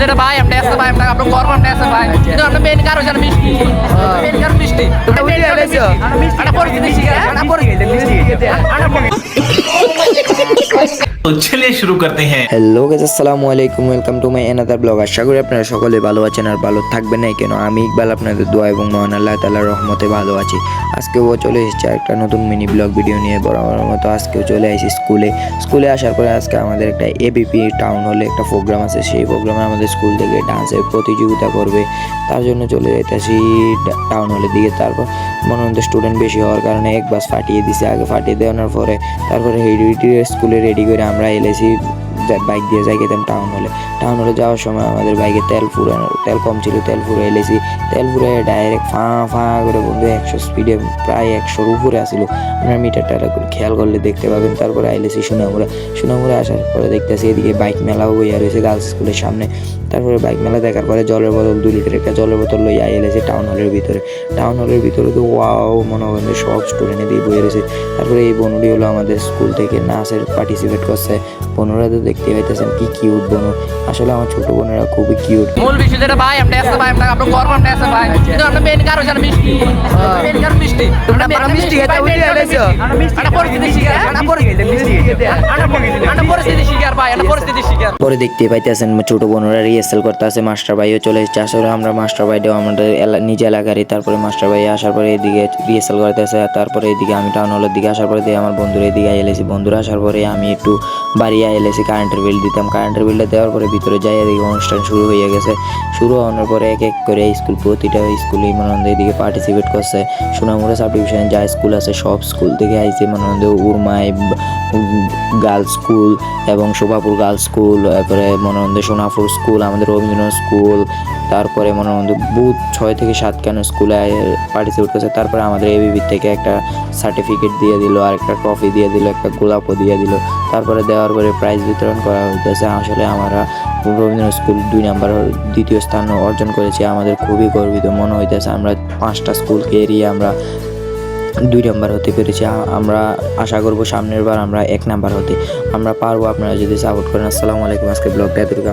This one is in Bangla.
যেটা ভাই আমরা আছে ভাই আমরা আপনার গর্ব আমরা আছে ভাই কিন্তু আমরা মেন কারণ জানা মিষ্টি মেন কারণ মিষ্টি আমরা উঠে এসেছো আমরা পরিস্থিতি শিখে আমরা পরিস্থিতি तो चलिए शुरू करते हैं। হ্যালো গাইস, আসসালামু আলাইকুম, welcome to my another blog. আশা করি আপনারা সকলে ভালো আছেন আর ভালো থাকবেন। না কেন আমি ইকবাল আপনাদের দোয়া এবং মহান আল্লাহ তাআলার রহমতে ভালো আছি। আজকেও চলে এসেছি একটা নতুন মিনি ব্লগ ভিডিও নিয়ে। বরাবর মতো আজকেও চলে আসি স্কুলে আসার পরে আজকে আমাদের একটা এবিপি টাউন হলে একটা প্রোগ্রাম আছে। সেই প্রোগ্রামে আমাদের স্কুল থেকে ডান্সের প্রতিযোগিতা করবে, তার জন্য চলে যেতেছি টাউন হলের দিকে। তারপর মনে হতো স্টুডেন্ট বেশি হওয়ার কারণে এক বাস ফাটিয়ে দিছে। আগে ফাটিয়ে দেওয়ানোর পরে তারপরে স্কুলে রেডি করে আমরা এলেছি বাইক দিয়ে যাই গেতাম টাউন হলে যাওয়ার সময় আমাদের বাইকে তেল কম ছিল, তেল ফুরে এলেছি। তেল ফুরে ডাইরেক্ট ফাঁ করে বন্ধু 100 স্পিডে প্রায় 100-র উপরে আসিল। আমরা মিটারটা খেয়াল করলে দেখতে পাবেন। তারপরে আইলেছি সোনামুড়া আসার পরে দেখতেছি এদিকে বাইক মেলাও বইয়া রয়েছে গার্লস স্কুলের সামনে। তারপরে বাইক মেলা দেখার পরে জলের বোতল 2 লিটার একটা জলের বোতল লইয়া এলেছি টাউন হলের ভিতরে তো ওয়াও মনে হয় সব স্টুডেন্ট দিয়ে বইয়া রয়েছে। তারপরে এই বনুটি হলো আমাদের স্কুল থেকে নাচের পার্টিসিপেট করছে। বোনরা তো দেখতে পাইতেছেন কি কিউট বোন, আসলে আমার ছোট বোনেরা খুবই কিউট। মূল বিষয় যেটা ভাই আমরা আছে ভাই আমরা আপনার গর্ব আমরা আছে ভাই কিন্তু আমরা মেন কারণ জানা মিষ্টি মেন কারণ মিষ্টি আমরা মিষ্টি খেতে উঠে এসেছো আমরা পরিস্থিতি শিখে আমরা পরিস্থিতি শিকার ভাই আমরা পরিস্থিতি শিকার। পরে দেখতে পাইতেছেন ছোট বোনরা রিহার্সাল করতে আছে, মাস্টার ভাইও চলে এসেছে। আসলে আমরা মাস্টার ভাইটাও আমাদের নিজ এলাকারই। তারপরে মাস্টার ভাই আসার পরে এদিকে রিহার্সাল করতেছে। তারপরে এদিকে আমি টাউন হলের দিকে আসার পরে আমার বন্ধুরা এদিকে এলেছি। বন্ধুরা আসার পরে আমি একটু বাড়ি এলেছি, কারেন্টের বিল দিতাম। কারেন্টের বিলটা দেওয়ার পরে ভিতরে যাই এদিকে অনুষ্ঠান শুরু হয়ে গেছে। শুরু হওয়ার পরে এক এক করে প্রতিটা স্কুলে মনোনন্দ এদিকে পার্টিসিপেট করছে। সোনামুড়া সাব ডিভিশনে যা স্কুল আছে সব স্কুল থেকে আইছে মনোনন্দ। উরমাই গার্লস স্কুল এবং শোভাপুর গার্লস স্কুল, তারপরে মনোনন্দ সোনাপুর স্কুল, আমাদের রবীন্দ্র স্কুল, তারপরে মনোনন্দ বুথ 6 থেকে 7 খান স্কুলে পার্টিসিপেট করছে। তারপরে আমাদের এবিবি থেকে একটা সার্টিফিকেট দিয়ে দিল, আর একটা ট্রফি দিয়ে দিল, একটা গোলাপও দিয়ে দিল। তারপরে দেওয়ার পরে প্রাইজ বিতরণ করা হইতেছে। আসলে আমরা রবীন্দ্র স্কুল 2 নাম্বার দ্বিতীয় স্থান অর্জন করেছি। আমাদের খুবই গর্বিত মনে হইতেছে। আমরা 5টা স্কুলকে এড়িয়ে আমরা 2 নাম্বার হতে পেরেছি। আমরা আশা করব সামনের বার আমরা 1 নাম্বার হতে আমরা পারবো, আপনারা যদি সাপোর্ট করেন। আসসালামু আলাইকুম। আজকে ব্লগটা এতটুকু।